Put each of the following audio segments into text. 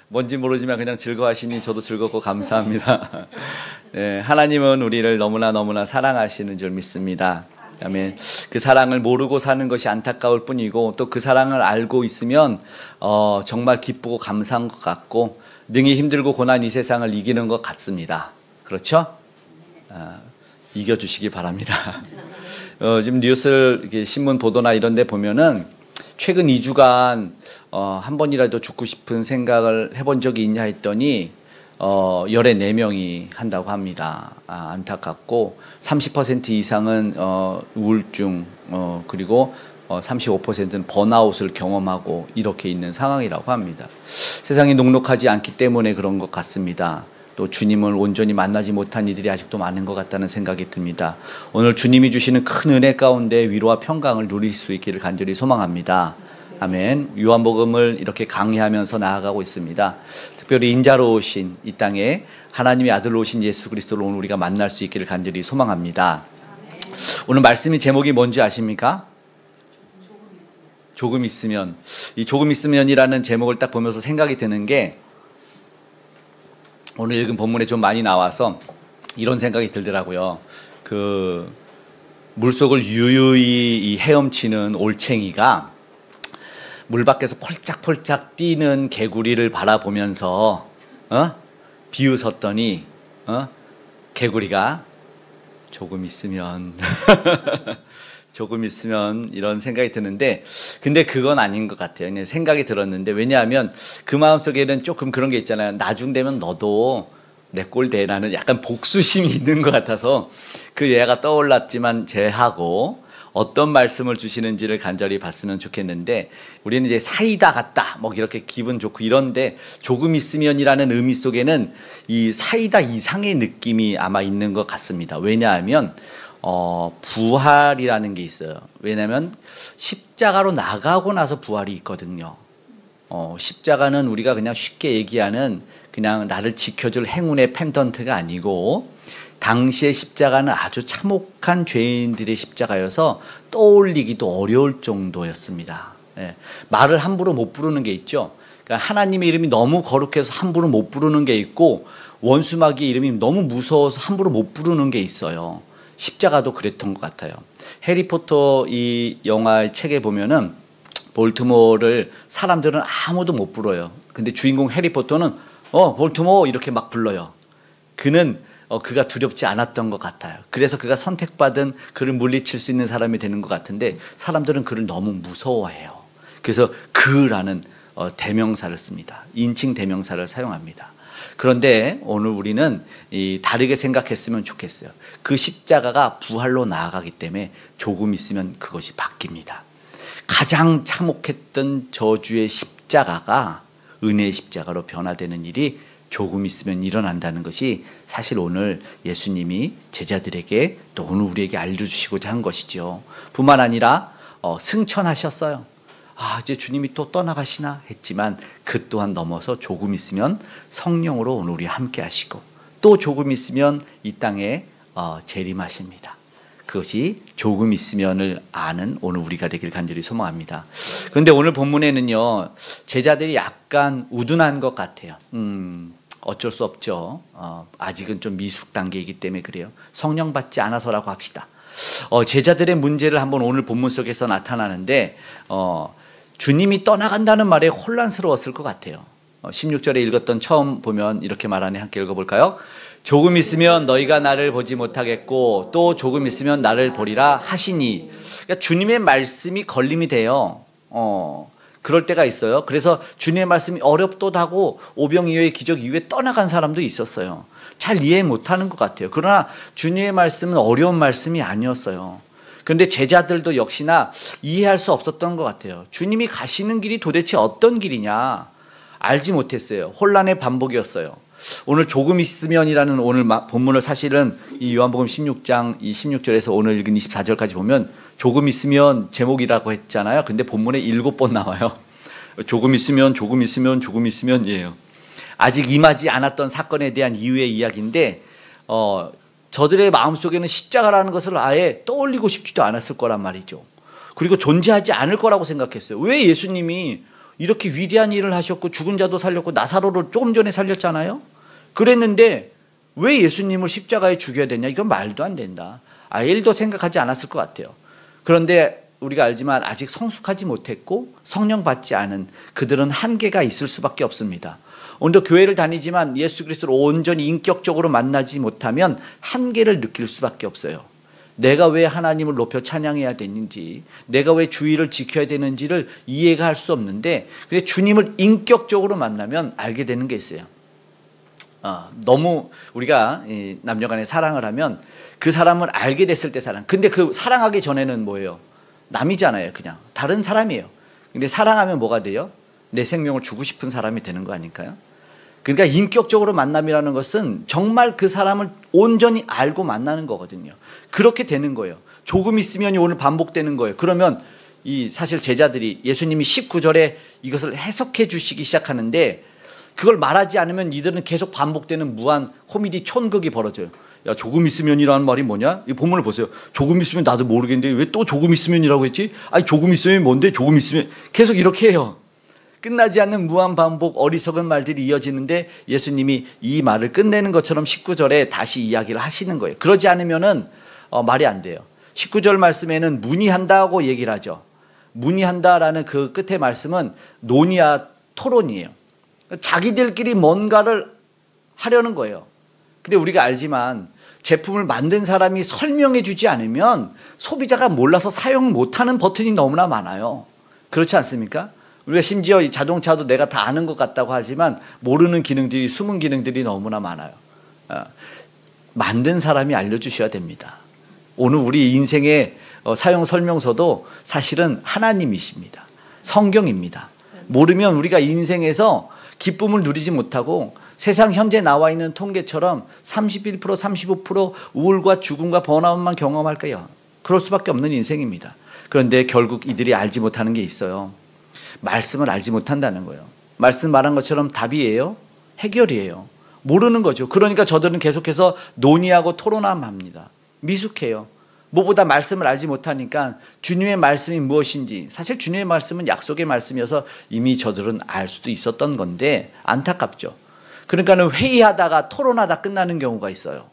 뭔지 모르지만 그냥 즐거워하시니 저도 즐겁고 감사합니다. 네, 하나님은 우리를 너무나 사랑하시는 줄 믿습니다. 아멘. 그 사랑을 모르고 사는 것이 안타까울 뿐이고 또 그 사랑을 알고 있으면 정말 기쁘고 감사한 것 같고 능히 힘들고 고난 이 세상을 이기는 것 같습니다. 그렇죠? 이겨주시기 바랍니다. 지금 뉴스를 이렇게 신문 보도나 이런 데 보면은 최근 2주간 한 번이라도 죽고 싶은 생각을 해본 적이 있냐 했더니 열에 4명이 한다고 합니다. 안타깝고 30% 이상은 우울증 그리고 35%는 번아웃을 경험하고 이렇게 있는 상황이라고 합니다. 세상이 녹록하지 않기 때문에 그런 것 같습니다. 또 주님을 온전히 만나지 못한 이들이 아직도 많은 것 같다는 생각이 듭니다. 오늘 주님이 주시는 큰 은혜 가운데 위로와 평강을 누릴 수 있기를 간절히 소망합니다. 아멘. 요한복음을 이렇게 강의하면서 나아가고 있습니다. 특별히 인자로 오신 이 땅에 하나님의 아들로 오신 예수 그리스도를 오늘 우리가 만날 수 있기를 간절히 소망합니다. 오늘 말씀의 제목이 뭔지 아십니까? 조금 있으면. 이 조금 있으면이라는 제목을 딱 보면서 생각이 드는 게 오늘 읽은 본문에 좀 많이 나와서 이런 생각이 들더라고요. 그 물속을 유유히 헤엄치는 올챙이가 물 밖에서 폴짝폴짝 뛰는 개구리를 바라보면서 비웃었더니 개구리가 조금 있으면 조금 있으면 이런 생각이 드는데 근데 그건 아닌 것 같아요. 그냥 생각이 들었는데 왜냐하면 그 마음속에는 조금 그런 게 있잖아요. 나중 되면 너도 내 꼴 대라는 약간 복수심이 있는 것 같아서 그 예가 떠올랐지만 제하고 어떤 말씀을 주시는지를 간절히 봤으면 좋겠는데 우리는 이제 사이다 같다 뭐 이렇게 기분 좋고 이런데 조금 있으면이라는 의미 속에는 이 사이다 이상의 느낌이 아마 있는 것 같습니다. 왜냐하면 부활이라는 게 있어요. 왜냐하면 십자가로 나가고 나서 부활이 있거든요. 십자가는 우리가 그냥 쉽게 얘기하는 그냥 나를 지켜줄 행운의 펜던트가 아니고 당시의 십자가는 아주 참혹한 죄인들의 십자가여서 떠올리기도 어려울 정도였습니다. 말을 함부로 못 부르는 게 있죠. 그러니까 하나님의 이름이 너무 거룩해서 함부로 못 부르는 게 있고 원수마귀의 이름이 너무 무서워서 함부로 못 부르는 게 있어요. 십자가도 그랬던 것 같아요. 해리포터 이 영화의 책에 보면은 볼트모어를 사람들은 아무도 못 불러요. 근데 주인공 해리포터는 볼트모어 이렇게 막 불러요. 그는 그가 두렵지 않았던 것 같아요. 그래서 그가 선택받은 그를 물리칠 수 있는 사람이 되는 것 같은데 사람들은 그를 너무 무서워해요. 그래서 그라는 대명사를 씁니다. 인칭 대명사를 사용합니다. 그런데 오늘 우리는 다르게 생각했으면 좋겠어요. 그 십자가가 부활로 나아가기 때문에 조금 있으면 그것이 바뀝니다. 가장 참혹했던 저주의 십자가가 은혜의 십자가로 변화되는 일이 조금 있으면 일어난다는 것이 사실 오늘 예수님이 제자들에게 또 오늘 우리에게 알려주시고자 한 것이죠. 뿐만 아니라 승천하셨어요. 이제 주님이 또 떠나가시나 했지만 그 또한 넘어서 조금 있으면 성령으로 오늘 우리 함께 하시고 또 조금 있으면 이 땅에 재림하십니다. 그것이 조금 있으면을 아는 오늘 우리가 되길 간절히 소망합니다. 그런데 오늘 본문에는요 제자들이 약간 우둔한 것 같아요. 어쩔 수 없죠. 아직은 좀 미숙 단계이기 때문에 그래요. 성령 받지 않아서라고 합시다. 제자들의 문제를 한번 오늘 본문 속에서 나타나는데 주님이 떠나간다는 말에 혼란스러웠을 것 같아요. 16절에 읽었던 처음 보면 이렇게 말하네. 함께 읽어볼까요? 조금 있으면 너희가 나를 보지 못하겠고 또 조금 있으면 나를 보리라 하시니. 그러니까 주님의 말씀이 걸림이 돼요. 그럴 때가 있어요. 그래서 주님의 말씀이 어렵도다고 오병이어의 기적 이후에 떠나간 사람도 있었어요. 잘 이해 못하는 것 같아요. 그러나 주님의 말씀은 어려운 말씀이 아니었어요. 그런데 제자들도 역시나 이해할 수 없었던 것 같아요. 주님이 가시는 길이 도대체 어떤 길이냐 알지 못했어요. 혼란의 반복이었어요. 오늘 조금 있으면이라는 오늘 본문을 사실은 이 요한복음 16장 이 16절에서 오늘 읽은 24절까지 보면 조금 있으면 제목이라고 했잖아요. 근데 본문에 7번 나와요. 조금 있으면 조금 있으면 조금 있으면이에요. 아직 임하지 않았던 사건에 대한 이유의 이야기인데 저들의 마음속에는 십자가라는 것을 아예 떠올리고 싶지도 않았을 거란 말이죠. 그리고 존재하지 않을 거라고 생각했어요. 왜 예수님이 이렇게 위대한 일을 하셨고 죽은 자도 살렸고 나사로를 조금 전에 살렸잖아요. 그랬는데 왜 예수님을 십자가에 죽여야 되냐? 이건 말도 안 된다. 아일도 생각하지 않았을 것 같아요. 그런데 우리가 알지만 아직 성숙하지 못했고 성령 받지 않은 그들은 한계가 있을 수밖에 없습니다. 오늘도 교회를 다니지만 예수 그리스도를 온전히 인격적으로 만나지 못하면 한계를 느낄 수밖에 없어요. 내가 왜 하나님을 높여 찬양해야 되는지, 내가 왜 주의를 지켜야 되는지를 이해가 할 수 없는데, 주님을 인격적으로 만나면 알게 되는 게 있어요. 너무 우리가 남녀간에 사랑을 하면 그 사람을 알게 됐을 때 사랑. 근데 그 사랑하기 전에는 뭐예요? 남이잖아요. 그냥 다른 사람이에요. 근데 사랑하면 뭐가 돼요? 내 생명을 주고 싶은 사람이 되는 거 아닐까요? 그러니까 인격적으로 만남이라는 것은 정말 그 사람을 온전히 알고 만나는 거거든요. 그렇게 되는 거예요. 조금 있으면 오늘 반복되는 거예요. 그러면 사실 제자들이 예수님이 19절에 이것을 해석해 주시기 시작하는데 그걸 말하지 않으면 이들은 계속 반복되는 무한 코미디 촌극이 벌어져요. 야, 조금 있으면이라는 말이 뭐냐? 이 본문을 보세요. 조금 있으면 나도 모르겠는데 왜 또 조금 있으면이라고 했지? 아니 조금 있으면 뭔데? 조금 있으면 계속 이렇게 해요. 끝나지 않는 무한 반복 어리석은 말들이 이어지는데 예수님이 이 말을 끝내는 것처럼 19절에 다시 이야기를 하시는 거예요. 그러지 않으면은 말이 안 돼요. 19절 말씀에는 문의한다고 얘기를 하죠. 문의한다라는 그 끝의 말씀은 논의와 토론이에요. 자기들끼리 뭔가를 하려는 거예요. 근데 우리가 알지만 제품을 만든 사람이 설명해 주지 않으면 소비자가 몰라서 사용 못하는 버튼이 너무나 많아요. 그렇지 않습니까? 우리가 심지어 이 자동차도 내가 다 아는 것 같다고 하지만 모르는 기능들이, 숨은 기능들이 너무나 많아요. 만든 사람이 알려주셔야 됩니다. 오늘 우리 인생의 사용 설명서도 사실은 하나님이십니다. 성경입니다. 모르면 우리가 인생에서 기쁨을 누리지 못하고 세상 현재 나와 있는 통계처럼 31%, 35% 우울과 죽음과 번아웃만 경험할 거예요. 그럴 수밖에 없는 인생입니다. 그런데 결국 이들이 알지 못하는 게 있어요. 말씀을 알지 못한다는 거예요. 말씀 말한 것처럼 답이에요? 해결이에요. 모르는 거죠. 그러니까 저들은 계속해서 논의하고 토론합니다. 미숙해요. 무엇보다 말씀을 알지 못하니까 주님의 말씀이 무엇인지, 사실 주님의 말씀은 약속의 말씀이어서 이미 저들은 알 수도 있었던 건데 안타깝죠. 그러니까는 회의하다가 토론하다 끝나는 경우가 있어요.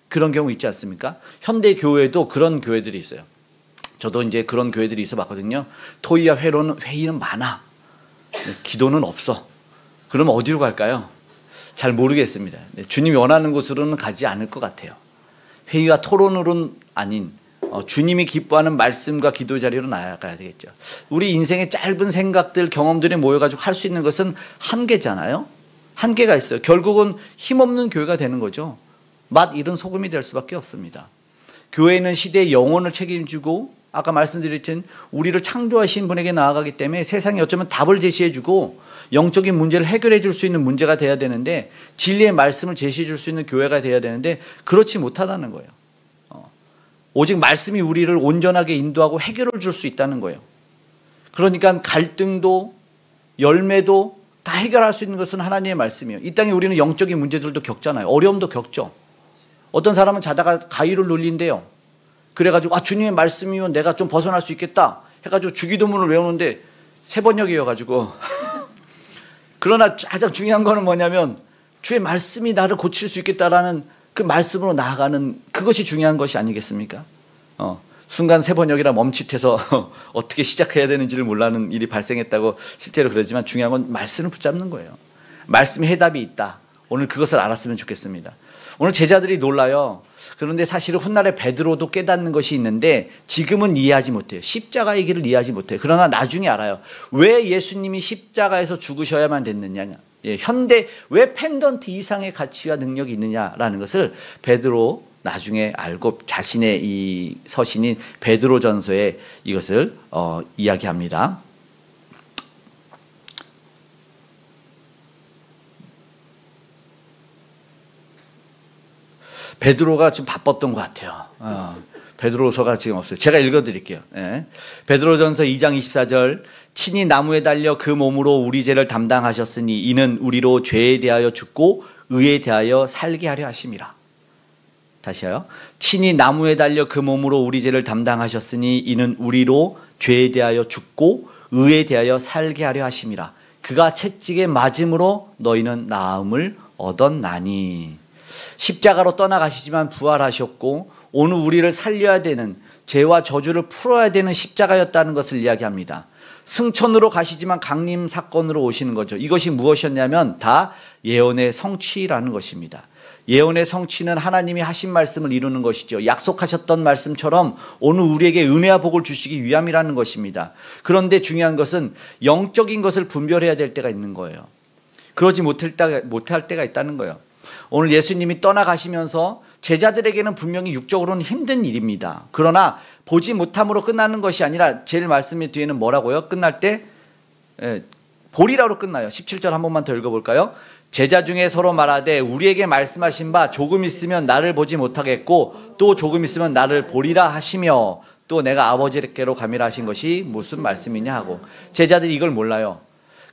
그런 경우 있지 않습니까? 현대 교회도 그런 교회들이 있어요. 저도 이제 그런 교회들이 있어 봤거든요. 토의와 회의는 많아. 기도는 없어. 그럼 어디로 갈까요? 잘 모르겠습니다. 주님이 원하는 곳으로는 가지 않을 것 같아요. 회의와 토론으로는 아닌 주님이 기뻐하는 말씀과 기도 자리로 나아가야 되겠죠. 우리 인생의 짧은 생각들, 경험들이 모여가지고 할 수 있는 것은 한계잖아요. 한계가 있어요. 결국은 힘없는 교회가 되는 거죠. 맛 잃은 소금이 될 수밖에 없습니다. 교회는 시대의 영혼을 책임지고 아까 말씀드렸던 우리를 창조하신 분에게 나아가기 때문에 세상에 어쩌면 답을 제시해주고 영적인 문제를 해결해 줄 수 있는 문제가 돼야 되는데 진리의 말씀을 제시해 줄 수 있는 교회가 돼야 되는데 그렇지 못하다는 거예요. 오직 말씀이 우리를 온전하게 인도하고 해결을 줄 수 있다는 거예요. 그러니까 갈등도 열매도 다 해결할 수 있는 것은 하나님의 말씀이에요. 이 땅에 우리는 영적인 문제들도 겪잖아요. 어려움도 겪죠. 어떤 사람은 자다가 가위를 눌린대요. 그래가지고 주님의 말씀이면 내가 좀 벗어날 수 있겠다 해가지고 주기도문을 외우는데 세 번역이어가지고 그러나 가장 중요한 거는 뭐냐면 주의 말씀이 나를 고칠 수 있겠다라는 그 말씀으로 나아가는 그것이 중요한 것이 아니겠습니까? 순간 세 번역이라 멈칫해서 어떻게 시작해야 되는지를 몰라는 일이 발생했다고 실제로 그러지만 중요한 건 말씀을 붙잡는 거예요. 말씀에 해답이 있다. 오늘 그것을 알았으면 좋겠습니다. 오늘 제자들이 놀라요. 그런데 사실은 훗날에 베드로도 깨닫는 것이 있는데 지금은 이해하지 못해요. 십자가의 길을 이해하지 못해요. 그러나 나중에 알아요. 왜 예수님이 십자가에서 죽으셔야만 됐느냐. 현대 왜 펜던트 이상의 가치와 능력이 있느냐라는 것을 베드로 나중에 알고 자신의 이 서신인 베드로전서에 이것을 이야기합니다. 베드로가 좀 바빴던 것 같아요. 베드로서가 지금 없어요. 제가 읽어드릴게요. 베드로전서 2장 24절 친히 나무에 달려 그 몸으로 우리 죄를 담당하셨으니 이는 우리로 죄에 대하여 죽고 의에 대하여 살게 하려 하심이라. 다시요. 친히 나무에 달려 그 몸으로 우리 죄를 담당하셨으니 이는 우리로 죄에 대하여 죽고 의에 대하여 살게 하려 하심이라. 그가 채찍에 맞음으로 너희는 나음을 얻었나니. 십자가로 떠나가시지만 부활하셨고 오늘 우리를 살려야 되는, 죄와 저주를 풀어야 되는 십자가였다는 것을 이야기합니다. 승천으로 가시지만 강림 사건으로 오시는 거죠. 이것이 무엇이었냐면 다 예언의 성취라는 것입니다. 예언의 성취는 하나님이 하신 말씀을 이루는 것이죠. 약속하셨던 말씀처럼 오늘 우리에게 은혜와 복을 주시기 위함이라는 것입니다. 그런데 중요한 것은 영적인 것을 분별해야 될 때가 있는 거예요. 그러지 못할 때가 있다는 거예요. 오늘 예수님이 떠나가시면서 제자들에게는 분명히 육적으로는 힘든 일입니다. 그러나 보지 못함으로 끝나는 것이 아니라 제일 말씀의 뒤에는 뭐라고요? 끝날 때 보리라로 끝나요. 17절 한 번만 더 읽어볼까요? 제자 중에 서로 말하되 우리에게 말씀하신 바 조금 있으면 나를 보지 못하겠고 또 조금 있으면 나를 보리라 하시며 또 내가 아버지께로 가미라 하신 것이 무슨 말씀이냐 하고. 제자들이 이걸 몰라요.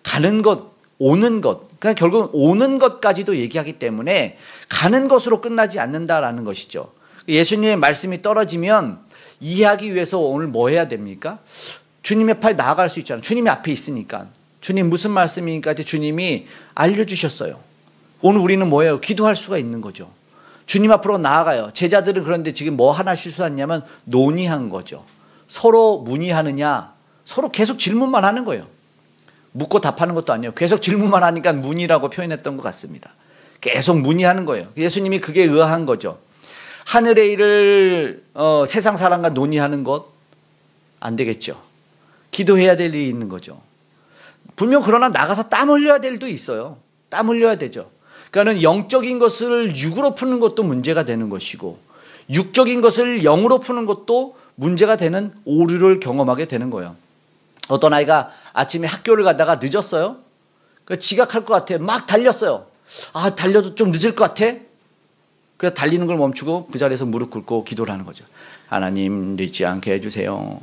가는 것, 오는 것, 그러니까 결국 오는 것까지도 얘기하기 때문에 가는 것으로 끝나지 않는다라는 것이죠. 예수님의 말씀이 떨어지면 이해하기 위해서 오늘 뭐 해야 됩니까? 주님 앞에 나아갈 수 있잖아요. 주님이 앞에 있으니까. 주님 무슨 말씀이니까 주님이 알려주셨어요. 오늘 우리는 뭐예요? 기도할 수가 있는 거죠. 주님 앞으로 나아가요. 제자들은 그런데 지금 뭐 하나 실수했냐면 논의한 거죠. 서로 문의하느냐, 서로 계속 질문만 하는 거예요. 묻고 답하는 것도 아니에요. 계속 질문만 하니까 문의라고 표현했던 것 같습니다. 계속 문의하는 거예요. 예수님이 그게 의아한 거죠. 하늘의 일을 세상 사람과 논의하는 것 안 되겠죠. 기도해야 될 일이 있는 거죠. 분명 그러나 나가서 땀 흘려야 될 일도 있어요. 땀 흘려야 되죠. 그러니까는 영적인 것을 육으로 푸는 것도 문제가 되는 것이고 육적인 것을 영으로 푸는 것도 문제가 되는 오류를 경험하게 되는 거예요. 어떤 아이가 아침에 학교를 가다가 늦었어요. 지각할 것 같아. 막 달렸어요. 아, 달려도 좀 늦을 것 같아. 그래서 달리는 걸 멈추고 그 자리에서 무릎 꿇고 기도를 하는 거죠. 하나님 늦지 않게 해주세요.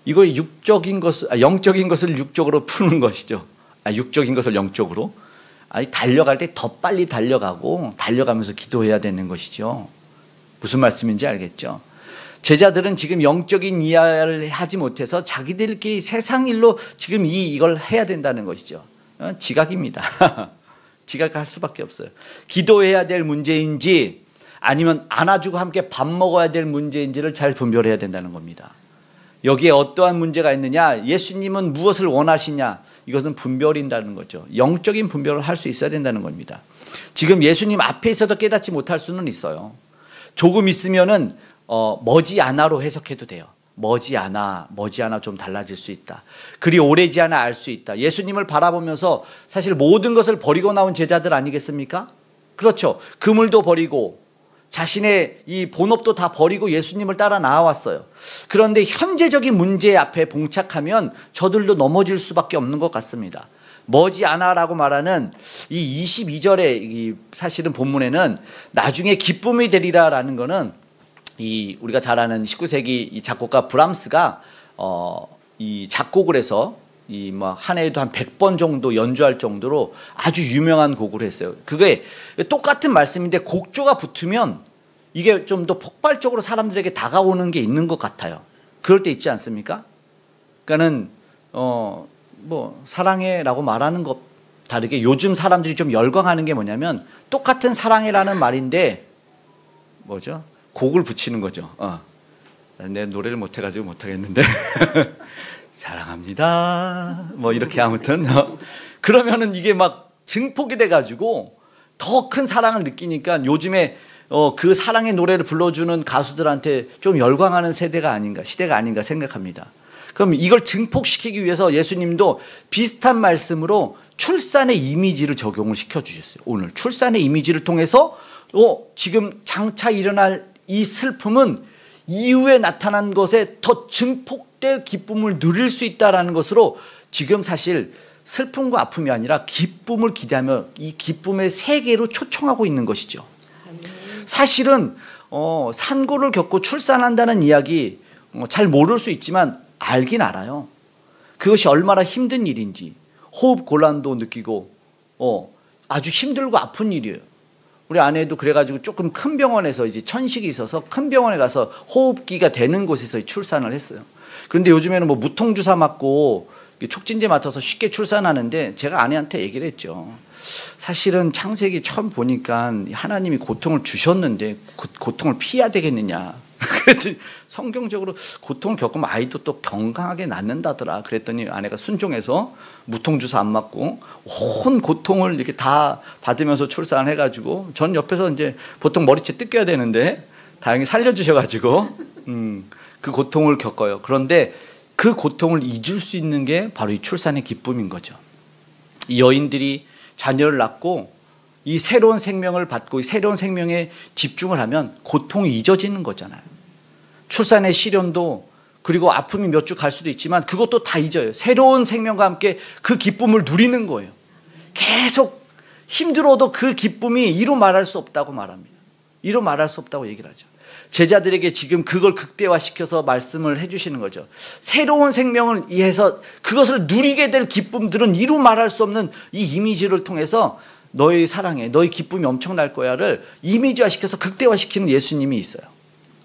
이거 영적인 것을 육적으로 푸는 것이죠. 육적인 것을 영적으로. 달려갈 때 더 빨리 달려가고 달려가면서 기도해야 되는 것이죠. 무슨 말씀인지 알겠죠? 제자들은 지금 영적인 이해를 하지 못해서 자기들끼리 세상 일로 지금 이걸 해야 된다는 것이죠. 지각입니다. 지각할 수밖에 없어요. 기도해야 될 문제인지 아니면 안아주고 함께 밥 먹어야 될 문제인지를 잘 분별해야 된다는 겁니다. 여기에 어떠한 문제가 있느냐, 예수님은 무엇을 원하시냐, 이것은 분별인다는 거죠. 영적인 분별을 할 수 있어야 된다는 겁니다. 지금 예수님 앞에 있어도 깨닫지 못할 수는 있어요. 조금 있으면은 머지않아로 해석해도 돼요. 머지않아 좀 달라질 수 있다. 그리 오래지 않아 알 수 있다. 예수님을 바라보면서 사실 모든 것을 버리고 나온 제자들 아니겠습니까? 그렇죠. 그물도 버리고 자신의 이 본업도 다 버리고 예수님을 따라 나아왔어요. 그런데 현재적인 문제 앞에 봉착하면 저들도 넘어질 수밖에 없는 것 같습니다. 머지않아라고 말하는 이 22절의 사실은 본문에는 나중에 기쁨이 되리라라는 거는 우리가 잘 아는 19세기 이 작곡가 브람스가 이 작곡을 해서 한 해에도 한 100번 정도 연주할 정도로 아주 유명한 곡을 했어요. 그게 똑같은 말씀인데 곡조가 붙으면 이게 좀 더 폭발적으로 사람들에게 다가오는 게 있는 것 같아요. 그럴 때 있지 않습니까? 그러니까는 사랑해라고 말하는 것 다르게 요즘 사람들이 좀 열광하는 게 뭐냐면 똑같은 사랑해라는 말인데 뭐죠? 곡을 붙이는 거죠. 내 노래를 못해가지고 못하겠는데 사랑합니다. 이렇게 아무튼 그러면은 이게 막 증폭이 돼가지고 더 큰 사랑을 느끼니까 요즘에 그 사랑의 노래를 불러주는 가수들한테 좀 열광하는 시대가 아닌가 생각합니다. 그럼 이걸 증폭시키기 위해서 예수님도 비슷한 말씀으로 출산의 이미지를 적용을 시켜주셨어요. 오늘 출산의 이미지를 통해서 지금 장차 일어날 이 슬픔은 이후에 나타난 것에 더 증폭될 기쁨을 누릴 수 있다는 것으로 지금 사실 슬픔과 아픔이 아니라 기쁨을 기대하며 이 기쁨의 세계로 초청하고 있는 것이죠. 사실은 산고를 겪고 출산한다는 이야기 잘 모를 수 있지만 알긴 알아요. 그것이 얼마나 힘든 일인지 호흡 곤란도 느끼고 아주 힘들고 아픈 일이에요. 우리 아내도 그래가지고 조금 큰 병원에서 이제 천식이 있어서 큰 병원에 가서 호흡기가 되는 곳에서 출산을 했어요. 그런데 요즘에는 무통주사 맞고 촉진제 맡아서 쉽게 출산하는데 제가 아내한테 얘기를 했죠. 사실은 창세기 처음 보니까 하나님이 고통을 주셨는데 고통을 피해야 되겠느냐. 그랬더니 성경적으로 고통을 겪으면 아이도 또 건강하게 낳는다더라. 그랬더니 아내가 순종해서 무통주사 안 맞고 온 고통을 이렇게 다 받으면서 출산을 해가지고 전 옆에서 이제 보통 머리채 뜯겨야 되는데 다행히 살려주셔가지고 그 고통을 겪어요. 그런데 그 고통을 잊을 수 있는 게 바로 이 출산의 기쁨인 거죠. 이 여인들이 자녀를 낳고 이 새로운 생명을 받고 이 새로운 생명에 집중을 하면 고통이 잊어지는 거잖아요. 출산의 시련도 그리고 아픔이 몇 주 갈 수도 있지만 그것도 다 잊어요. 새로운 생명과 함께 그 기쁨을 누리는 거예요. 계속 힘들어도 그 기쁨이 이루 말할 수 없다고 말합니다. 이루 말할 수 없다고 얘기를 하죠. 제자들에게 지금 그걸 극대화시켜서 말씀을 해주시는 거죠. 새로운 생명을 이해해서 그것을 누리게 될 기쁨들은 이루 말할 수 없는 이 이미지를 통해서 너희 사랑해, 너희 기쁨이 엄청날 거야를 이미지화시켜서 극대화시키는 예수님이 있어요.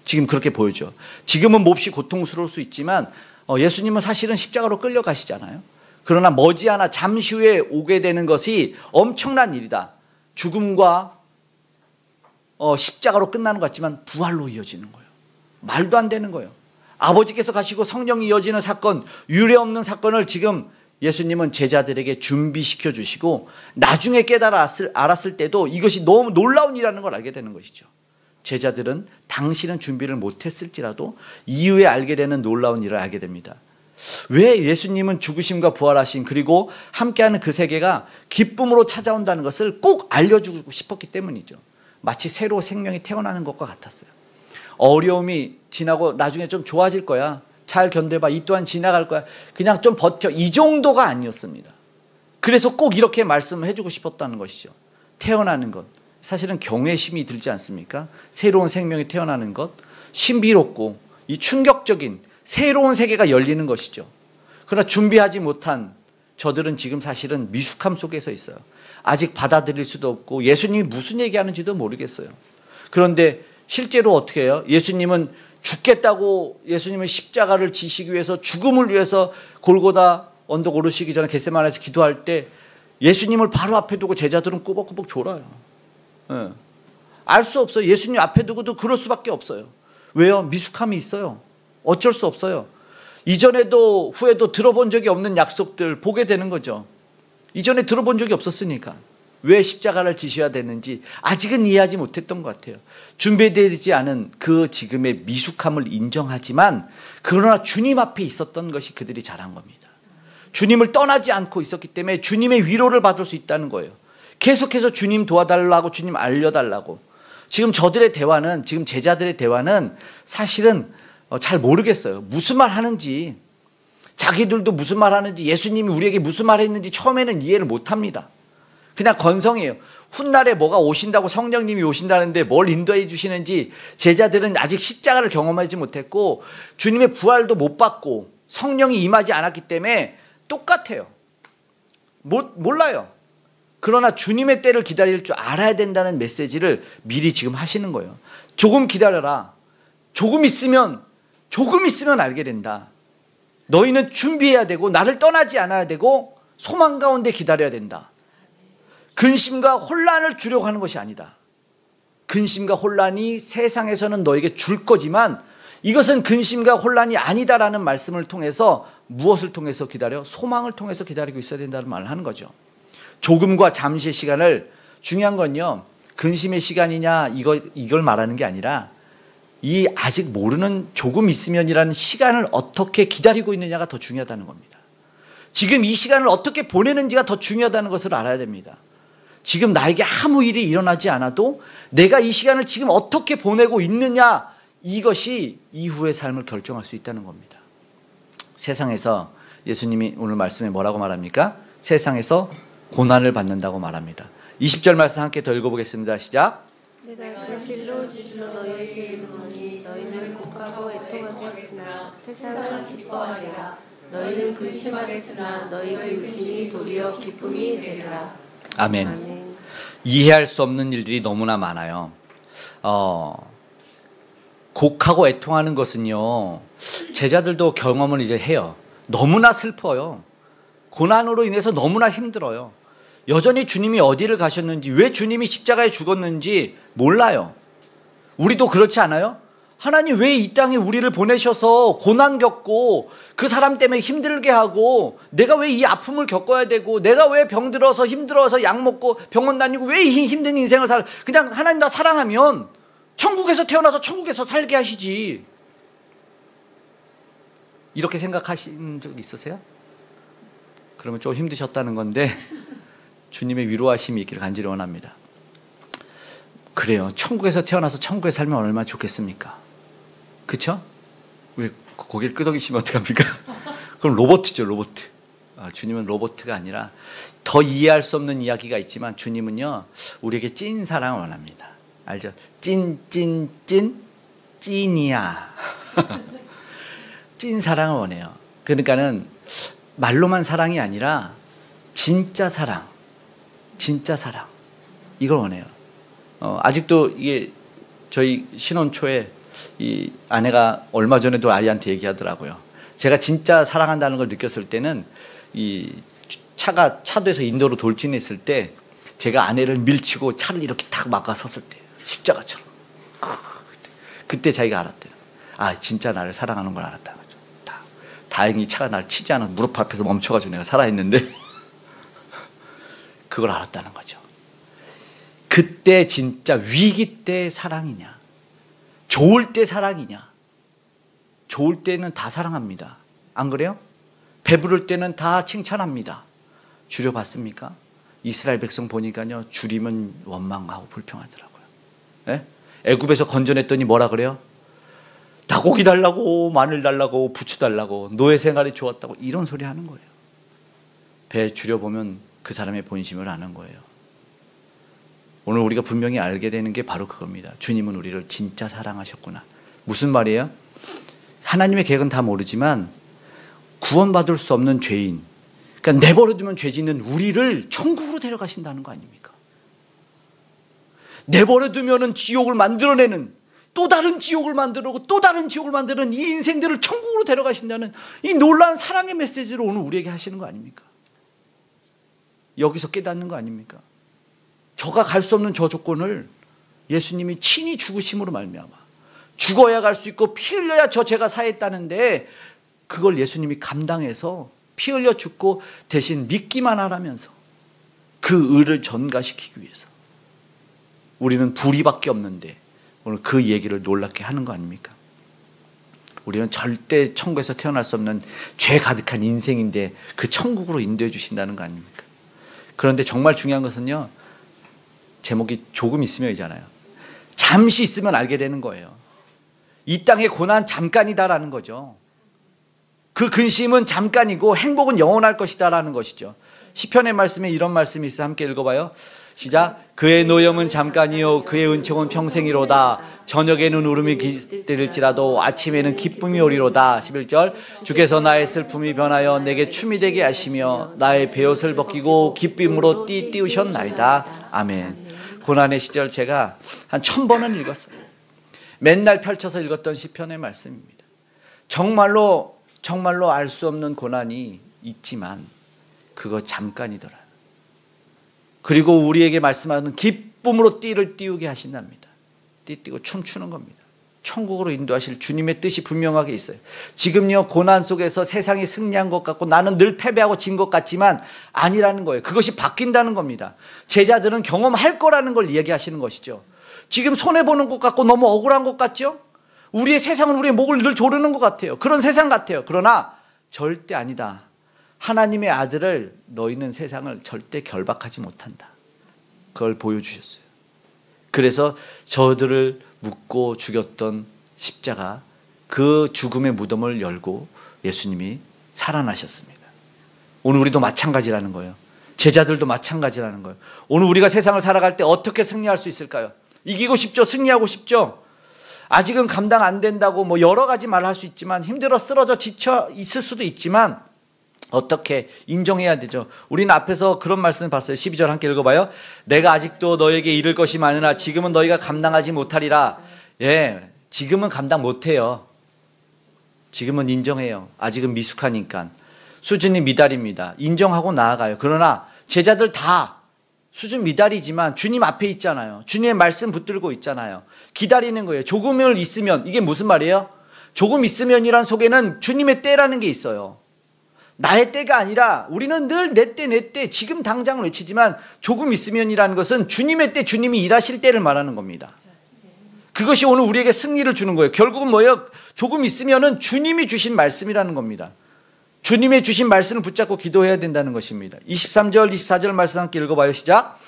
지금 그렇게 보여줘. 지금은 몹시 고통스러울 수 있지만 예수님은 사실은 십자가로 끌려가시잖아요. 그러나 머지않아 잠시 후에 오게 되는 것이 엄청난 일이다. 죽음과 십자가로 끝나는 것 같지만 부활로 이어지는 거예요. 말도 안 되는 거예요. 아버지께서 가시고 성령이 이어지는 사건, 유례 없는 사건을 지금 예수님은 제자들에게 준비시켜 주시고 나중에 알았을 때도 이것이 너무 놀라운 일이라는 걸 알게 되는 것이죠. 제자들은 당시는 준비를 못했을지라도 이후에 알게 되는 놀라운 일을 알게 됩니다. 왜 예수님은 죽으심과 부활하신 그리고 함께하는 그 세계가 기쁨으로 찾아온다는 것을 꼭 알려주고 싶었기 때문이죠. 마치 새로 생명이 태어나는 것과 같았어요. 어려움이 지나고 나중에 좀 좋아질 거야. 잘 견뎌봐. 이 또한 지나갈 거야. 그냥 좀 버텨. 이 정도가 아니었습니다. 그래서 꼭 이렇게 말씀을 해주고 싶었다는 것이죠. 태어나는 것. 사실은 경외심이 들지 않습니까? 새로운 생명이 태어나는 것. 신비롭고 이 충격적인 새로운 세계가 열리는 것이죠. 그러나 준비하지 못한 저들은 지금 사실은 미숙함 속에서 있어요. 아직 받아들일 수도 없고 예수님이 무슨 얘기하는지도 모르겠어요. 그런데 실제로 어떻게 해요? 예수님은 죽겠다고 예수님은 십자가를 지시기 위해서 죽음을 위해서 골고다 언덕 오르시기 전에 겟세마네에서 기도할 때 예수님을 바로 앞에 두고 제자들은 꾸벅꾸벅 졸아요. 알 수 없어요. 예수님 앞에 두고도 그럴 수밖에 없어요. 왜요? 미숙함이 있어요. 어쩔 수 없어요. 이전에도 후에도 들어본 적이 없는 약속들 보게 되는 거죠. 이전에 들어본 적이 없었으니까. 왜 십자가를 지셔야 되는지 아직은 이해하지 못했던 것 같아요. 준비되지 않은 그 지금의 미숙함을 인정하지만 그러나 주님 앞에 있었던 것이 그들이 잘한 겁니다. 주님을 떠나지 않고 있었기 때문에 주님의 위로를 받을 수 있다는 거예요. 계속해서 주님 도와달라고 주님 알려달라고. 지금 저들의 대화는 지금 제자들의 대화는 사실은 잘 모르겠어요. 무슨 말 하는지 자기들도 무슨 말 하는지 예수님이 우리에게 무슨 말 했는지 처음에는 이해를 못합니다. 그냥 건성이에요. 훗날에 뭐가 오신다고 성령님이 오신다는데 뭘 인도해 주시는지 제자들은 아직 십자가를 경험하지 못했고 주님의 부활도 못 받고 성령이 임하지 않았기 때문에 똑같아요. 몰라요. 그러나 주님의 때를 기다릴 줄 알아야 된다는 메시지를 미리 지금 하시는 거예요. 조금 기다려라. 조금 있으면 알게 된다. 너희는 준비해야 되고 나를 떠나지 않아야 되고 소망 가운데 기다려야 된다. 근심과 혼란을 주려고 하는 것이 아니다. 근심과 혼란이 세상에서는 너에게 줄 거지만 이것은 근심과 혼란이 아니다라는 말씀을 통해서 무엇을 통해서 기다려? 소망을 통해서 기다리고 있어야 된다는 말을 하는 거죠. 조금과 잠시의 시간을 중요한 건요. 근심의 시간이냐 이걸 말하는 게 아니라 이 아직 모르는 조금 있으면이라는 시간을 어떻게 기다리고 있느냐가 더 중요하다는 겁니다. 지금 이 시간을 어떻게 보내는지가 더 중요하다는 것을 알아야 됩니다. 지금 나에게 아무 일이 일어나지 않아도 내가 이 시간을 지금 어떻게 보내고 있느냐 이것이 이후의 삶을 결정할 수 있다는 겁니다. 세상에서 예수님이 오늘 말씀에 뭐라고 말합니까? 세상에서 고난을 받는다고 말합니다. 20절 말씀 함께 더 읽어보겠습니다. 시작. 내가 진실로 너희에게 이르노니 너희는 곡하고 애통하겠으나 세상은 기뻐하리라. 너희는 근심하겠으나 너희 근심이 도리어 기쁨이 되리라. 아멘. 아멘. 이해할 수 없는 일들이 너무나 많아요. 곡하고 애통하는 것은요 제자들도 경험을 이제 해요. 너무나 슬퍼요. 고난으로 인해서 너무나 힘들어요. 여전히 주님이 어디를 가셨는지, 왜 주님이 십자가에 죽었는지 몰라요. 우리도 그렇지 않아요? 하나님 왜 이 땅에 우리를 보내셔서 고난 겪고 그 사람 때문에 힘들게 하고, 내가 왜 이 아픔을 겪어야 되고, 내가 왜 병들어서 힘들어서 약 먹고 병원 다니고 왜 이 힘든 인생을 살아. 그냥 하나님 나 사랑하면 천국에서 태어나서 천국에서 살게 하시지. 이렇게 생각하신 적 있으세요? 그러면 좀 힘드셨다는 건데 주님의 위로하심이 있기를 간절히 원합니다. 그래요. 천국에서 태어나서 천국에 살면 얼마나 좋겠습니까? 그쵸? 왜 고개를 끄덕이시면 어떡합니까? 그럼 로봇이죠, 로봇. 주님은 로봇가 아니라 더 이해할 수 없는 이야기가 있지만 주님은요, 우리에게 찐 사랑을 원합니다. 알죠? 찐이야. 찐 사랑을 원해요. 그러니까는 말로만 사랑이 아니라 진짜 사랑, 이걸 원해요. 아직도 이게 저희 신혼 초에 이 아내가 얼마 전에도 아이한테 얘기하더라고요. 제가 진짜 사랑한다는 걸 느꼈을 때는 이 차도에서 인도로 돌진했을 때 제가 아내를 밀치고 차를 이렇게 탁 막아 섰을 때, 십자가처럼. 그때 자기가 알았대요. 아, 진짜 나를 사랑하는 걸 알았다는 거죠. 다행히 차가 나를 치지 않아 무릎 앞에서 멈춰가지고 내가 살아있는데 그걸 알았다는 거죠. 그때 진짜 위기 때 사랑이냐, 좋을 때 사랑이냐. 좋을 때는 다 사랑합니다. 안 그래요? 배부를 때는 다 칭찬합니다. 줄여봤습니까? 이스라엘 백성 보니까요, 줄이면 원망하고 불평하더라고요. 네? 애굽에서 건져냈더니 뭐라 그래요? 닭고기 달라고, 마늘 달라고, 부추 달라고, 노예 생활이 좋았다고, 이런 소리 하는 거예요. 배 줄여보면 그 사람의 본심을 아는 거예요. 오늘 우리가 분명히 알게 되는 게 바로 그겁니다. 주님은 우리를 진짜 사랑하셨구나. 무슨 말이에요? 하나님의 계획은 다 모르지만 구원받을 수 없는 죄인, 그러니까 내버려두면 죄 짓는 우리를 천국으로 데려가신다는 거 아닙니까? 내버려두면 지옥을 만들어내는, 또 다른 지옥을 만들고 또 다른 지옥을 만드는 이 인생들을 천국으로 데려가신다는 이 놀라운 사랑의 메시지를 오늘 우리에게 하시는 거 아닙니까? 여기서 깨닫는 거 아닙니까? 저가 갈 수 없는 저 조건을 예수님이 친히 죽으심으로 말미암아, 죽어야 갈 수 있고 피 흘려야 저 죄가 사했다는데, 그걸 예수님이 감당해서 피 흘려 죽고 대신 믿기만 하라면서 그 의를 전가시키기 위해서 우리는 불의밖에 없는데 오늘 그 얘기를 놀랍게 하는 거 아닙니까? 우리는 절대 천국에서 태어날 수 없는 죄 가득한 인생인데 그 천국으로 인도해 주신다는 거 아닙니까? 그런데 정말 중요한 것은요, 제목이 조금 있으면이잖아요. 잠시 있으면 알게 되는 거예요. 이 땅의 고난 잠깐이다라는 거죠. 그 근심은 잠깐이고 행복은 영원할 것이다라는 것이죠. 시편의 말씀에 이런 말씀이 있어요. 함께 읽어봐요. 시작. 그의 노염은 잠깐이요 그의 은총은 평생이로다. 저녁에는 울음이 깃들일지라도 아침에는 기쁨이 오리로다. 11절. 주께서 나의 슬픔이 변하여 내게 춤이 되게 하시며 나의 베옷을 벗기고 기쁨으로 띠우셨나이다. 아멘. 고난의 시절 제가 한 1000번은 읽었어요. 맨날 펼쳐서 읽었던 시편의 말씀입니다. 정말로 알 수 없는 고난이 있지만 그거 잠깐이더라. 그리고 우리에게 말씀하는 기쁨으로 띠를 띄우게 하신답니다. 띠고 춤추는 겁니다. 천국으로 인도하실 주님의 뜻이 분명하게 있어요. 지금요, 고난 속에서 세상이 승리한 것 같고 나는 늘 패배하고 진 것 같지만 아니라는 거예요. 그것이 바뀐다는 겁니다. 제자들은 경험할 거라는 걸 이야기하시는 것이죠. 지금 손해보는 것 같고 너무 억울한 것 같죠? 우리의 세상은 우리의 목을 늘 조르는 것 같아요. 그런 세상 같아요. 그러나 절대 아니다. 하나님의 아들을 너희는 세상을 절대 결박하지 못한다. 그걸 보여주셨어요. 그래서 저들을 묻고 죽였던 십자가, 그 죽음의 무덤을 열고 예수님이 살아나셨습니다. 오늘 우리도 마찬가지라는 거예요. 제자들도 마찬가지라는 거예요. 오늘 우리가 세상을 살아갈 때 어떻게 승리할 수 있을까요? 이기고 싶죠? 승리하고 싶죠? 아직은 감당 안 된다고 뭐 여러 가지 말을 할 수 있지만, 힘들어 쓰러져 지쳐 있을 수도 있지만 어떻게 인정해야 되죠. 우리는 앞에서 그런 말씀을 봤어요. 12절 함께 읽어봐요. 내가 아직도 너에게 이를 것이 많으나 지금은 너희가 감당하지 못하리라. 예, 지금은 감당 못해요. 지금은 인정해요. 아직은 미숙하니까. 수준이 미달입니다. 인정하고 나아가요. 그러나 제자들 다 수준 미달이지만 주님 앞에 있잖아요. 주님의 말씀 붙들고 있잖아요. 기다리는 거예요. 조금을 있으면, 이게 무슨 말이에요? 조금 있으면이란 속에는 주님의 때라는 게 있어요. 나의 때가 아니라 우리는 늘 내 때, 내 때, 지금 당장을 외치지만 조금 있으면이라는 것은 주님의 때, 주님이 일하실 때를 말하는 겁니다. 그것이 오늘 우리에게 승리를 주는 거예요. 결국은 뭐예요? 조금 있으면은 주님이 주신 말씀이라는 겁니다. 주님의 주신 말씀을 붙잡고 기도해야 된다는 것입니다. 23절, 24절 말씀 함께 읽어봐요. 시작.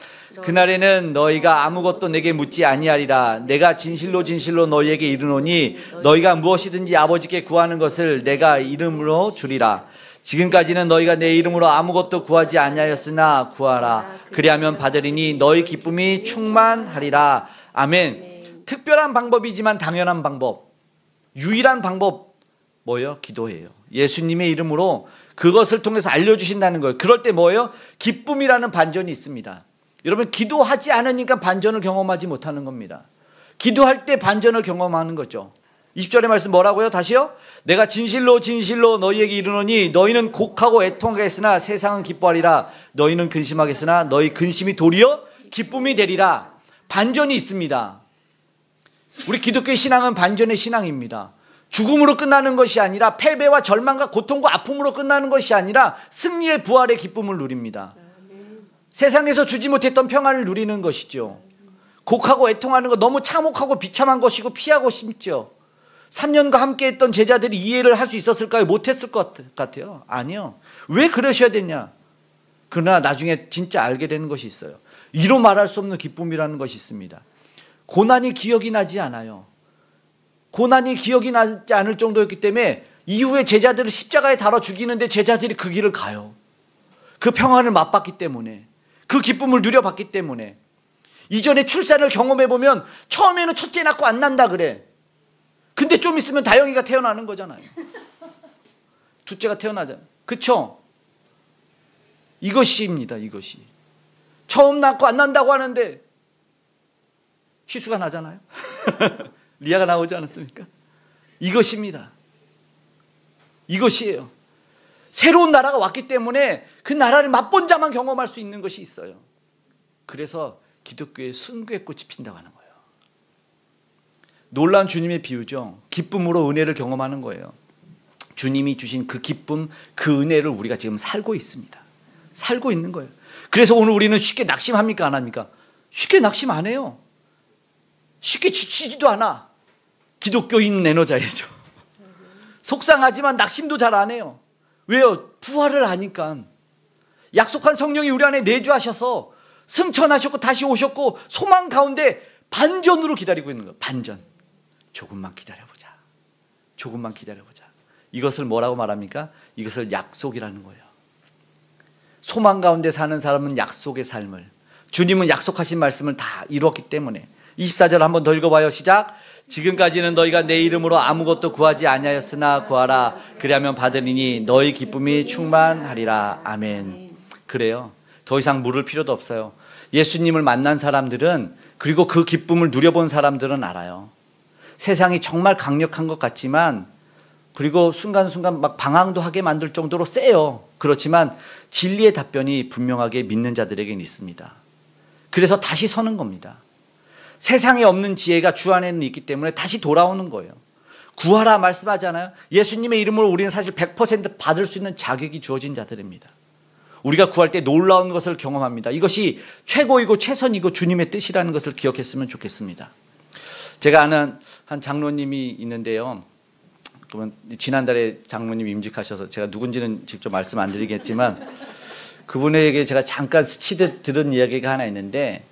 그날에는 너희가 아무것도 내게 묻지 아니하리라. 내가 진실로 진실로 너희에게 이르노니 너희가 무엇이든지 아버지께 구하는 것을 내가 이름으로 주리라. 지금까지는 너희가 내 이름으로 아무것도 구하지 아니하였으나 구하라. 그리하면 받으리니 너희 기쁨이 충만하리라. 아멘. 특별한 방법이지만 당연한 방법, 유일한 방법 뭐예요? 기도예요. 예수님의 이름으로 그것을 통해서 알려주신다는 거예요. 그럴 때 뭐예요? 기쁨이라는 반전이 있습니다. 여러분, 기도하지 않으니까 반전을 경험하지 못하는 겁니다. 기도할 때 반전을 경험하는 거죠. 20절의 말씀 뭐라고요? 다시요. 내가 진실로 진실로 너희에게 이르노니 너희는 곡하고 애통하겠으나 세상은 기뻐하리라. 너희는 근심하겠으나 너희 근심이 도리어 기쁨이 되리라. 반전이 있습니다. 우리 기독교의 신앙은 반전의 신앙입니다. 죽음으로 끝나는 것이 아니라 패배와 절망과 고통과 아픔으로 끝나는 것이 아니라 승리의 부활의 기쁨을 누립니다. 세상에서 주지 못했던 평안을 누리는 것이죠. 곡하고 애통하는 거 너무 참혹하고 비참한 것이고 피하고 싶죠. 3년과 함께 했던 제자들이 이해를 할 수 있었을까요? 못했을 것 같아요. 아니요. 왜 그러셔야 되냐? 그러나 나중에 진짜 알게 되는 것이 있어요. 이로 말할 수 없는 기쁨이라는 것이 있습니다. 고난이 기억이 나지 않아요. 고난이 기억이 나지 않을 정도였기 때문에 이후에 제자들을 십자가에 달아 죽이는데 제자들이 그 길을 가요. 그 평안을 맛봤기 때문에, 그 기쁨을 누려봤기 때문에. 이전에 출산을 경험해보면 처음에는 첫째 낳고 안 난다 그래. 근데 좀 있으면 다영이가 태어나는 거잖아요. 둘째가 태어나잖아요. 그쵸? 이것입니다. 이것이 처음 낳고 안 난다고 하는데 희수가 나잖아요. 리아가 나오지 않았습니까? 이것입니다. 이것이에요. 새로운 나라가 왔기 때문에 그 나라를 맛본 자만 경험할 수 있는 것이 있어요. 그래서 기독교의 순교의 꽃이 핀다고 하는 거예요. 놀라운 주님의 비유죠. 기쁨으로 은혜를 경험하는 거예요. 주님이 주신 그 기쁨, 그 은혜를 우리가 지금 살고 있습니다. 살고 있는 거예요. 그래서 오늘 우리는 쉽게 낙심합니까? 안 합니까? 쉽게 낙심 안 해요. 쉽게 지치지도 않아. 기독교인 에너자이죠. 속상하지만 낙심도 잘 안 해요. 왜요? 부활을 아니까. 약속한 성령이 우리 안에 내주하셔서 승천하셨고 다시 오셨고 소망 가운데 반전으로 기다리고 있는 거예요. 반전. 조금만 기다려보자. 조금만 기다려보자. 이것을 뭐라고 말합니까? 이것을 약속이라는 거예요. 소망 가운데 사는 사람은 약속의 삶을, 주님은 약속하신 말씀을 다 이루었기 때문에. 24절 한번 더 읽어봐요. 시작. 지금까지는 너희가 내 이름으로 아무것도 구하지 아니하였으나 구하라. 그리하면 받으리니 너희 기쁨이 충만하리라. 아멘. 그래요. 더 이상 물을 필요도 없어요. 예수님을 만난 사람들은, 그리고 그 기쁨을 누려본 사람들은 알아요. 세상이 정말 강력한 것 같지만, 그리고 순간순간 막 방황도 하게 만들 정도로 세요. 그렇지만 진리의 답변이 분명하게 믿는 자들에게는 있습니다. 그래서 다시 서는 겁니다. 세상에 없는 지혜가 주 안에는 있기 때문에 다시 돌아오는 거예요. 구하라 말씀하잖아요. 예수님의 이름으로 우리는 사실 100% 받을 수 있는 자격이 주어진 자들입니다. 우리가 구할 때 놀라운 것을 경험합니다. 이것이 최고이고 최선이고 주님의 뜻이라는 것을 기억했으면 좋겠습니다. 제가 아는 한 장로님이 있는데요. 지난달에 장로님 임직하셔서 제가 누군지는 직접 말씀 안 드리겠지만 그분에게 제가 잠깐 스치듯 들은 이야기가 하나 있는데,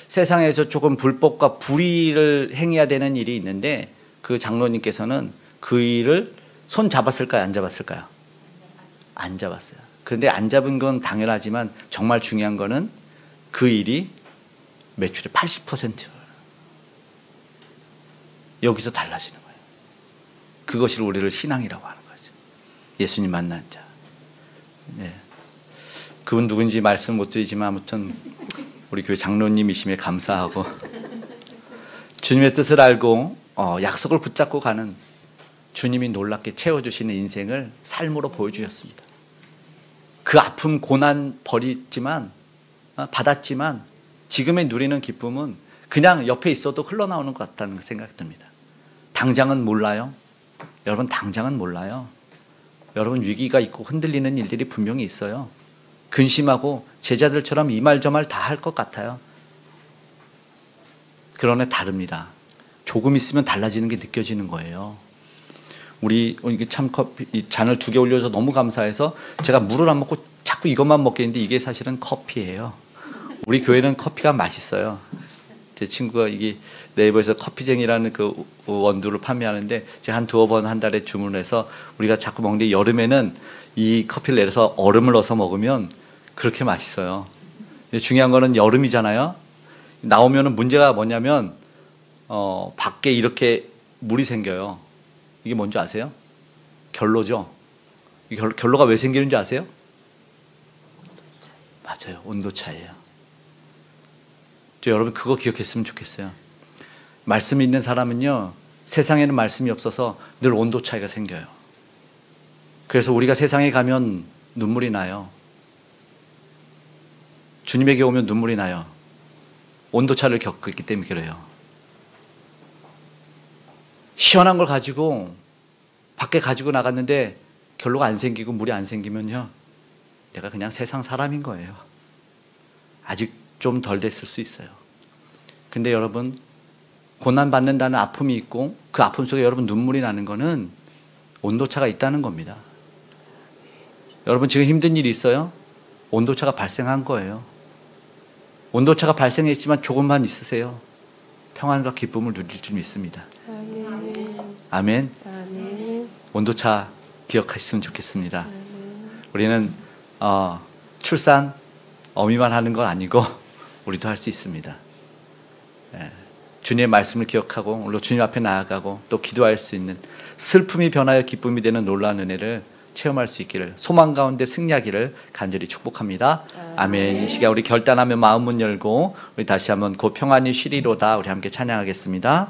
세상에서 조금 불법과 불의를 행해야 되는 일이 있는데 그 장로님께서는 그 일을 손 잡았을까요? 안 잡았을까요? 안 잡았어요. 그런데 안 잡은 건 당연하지만 정말 중요한 거는 그 일이 매출의 80%를 여기서 달라지는 거예요. 그것이 우리를 신앙이라고 하는 거죠. 예수님 만난 자. 네. 그분 누군지 말씀 못 드리지만 아무튼 우리 교회 장로님이심에 감사하고 주님의 뜻을 알고 약속을 붙잡고 가는 주님이 놀랍게 채워주시는 인생을 삶으로 보여주셨습니다. 그 아픔 고난 받았지만 지금의 누리는 기쁨은 그냥 옆에 있어도 흘러나오는 것 같다는 생각이 듭니다. 당장은 몰라요. 여러분 당장은 몰라요. 여러분 위기가 있고 흔들리는 일들이 분명히 있어요. 근심하고 제자들처럼 이 말 저 말 다 할 것 같아요. 그러나 다릅니다. 조금 있으면 달라지는 게 느껴지는 거예요. 우리 이게 참 커피 잔을 2개 올려서 너무 감사해서 제가 물을 안 먹고 자꾸 이것만 먹겠는데 이게 사실은 커피예요. 우리 교회는 커피가 맛있어요. 제 친구가 이게 네이버에서 커피쟁이라는 그 원두를 판매하는데 제가 한 2번 한 달에 주문해서 우리가 자꾸 먹는데 여름에는 이 커피를 내려서 얼음을 넣어서 먹으면 그렇게 맛있어요. 근데 중요한 거는 여름이잖아요. 나오면은 문제가 뭐냐면 밖에 이렇게 물이 생겨요. 이게 뭔지 아세요? 결로죠. 이 결로가 왜 생기는지 아세요? 맞아요. 온도 차이예요. 여러분 그거 기억했으면 좋겠어요. 말씀이 있는 사람은요, 세상에는 말씀이 없어서 늘 온도 차이가 생겨요. 그래서 우리가 세상에 가면 눈물이 나요. 주님에게 오면 눈물이 나요. 온도 차를 겪었기 때문에 그래요. 시원한 걸 가지고 밖에 가지고 나갔는데 결로가 안 생기고 물이 안 생기면요, 내가 그냥 세상 사람인 거예요. 아직 좀 덜 됐을 수 있어요. 근데 여러분 고난받는다는 아픔이 있고 그 아픔 속에 여러분 눈물이 나는 거는 온도차가 있다는 겁니다. 여러분 지금 힘든 일이 있어요? 온도차가 발생한 거예요. 온도차가 발생했지만 조금만 있으세요. 평안과 기쁨을 누릴 줄 믿습니다. 아멘. 아멘. 온도차 기억하셨으면 좋겠습니다. 우리는 출산 어미만 하는 건 아니고 우리도 할 수 있습니다. 주님의 말씀을 기억하고 오늘 주님 앞에 나아가고 또 기도할 수 있는 슬픔이 변하여 기쁨이 되는 놀라운 은혜를 체험할 수 있기를, 소망 가운데 승리하기를 간절히 축복합니다. 아멘. 이 시간 우리 결단하며 마음 문 열고 우리 다시 한번 곧 평안히 쉬리로다 우리 함께 찬양하겠습니다.